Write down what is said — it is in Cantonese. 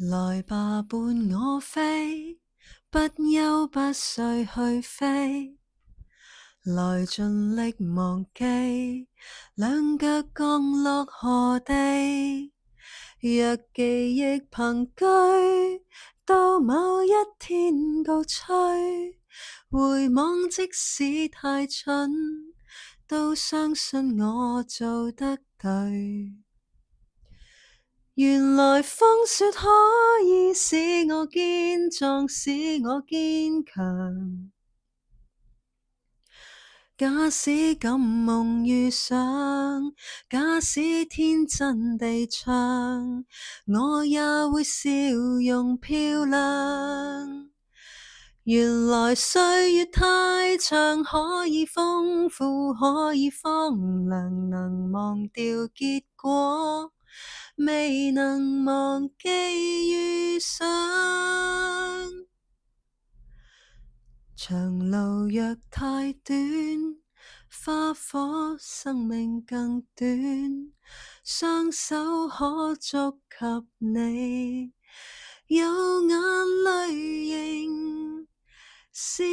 來吧，伴我飛，不憂不需去飛，來盡力忘記，兩腳降落何地。若記憶憑據，到某一天告吹，回望即使太蠢，都相信我做得對。原來風雪可以使我堅壯，使我堅強。假使敢夢遇上，假使天真地唱，我也會笑容漂亮。原來歲月太長，可以豐富，可以荒涼，能忘掉結果，未能忘記遇上。長路若太短，花火生命更短，雙手可觸及你，有眼淚仍是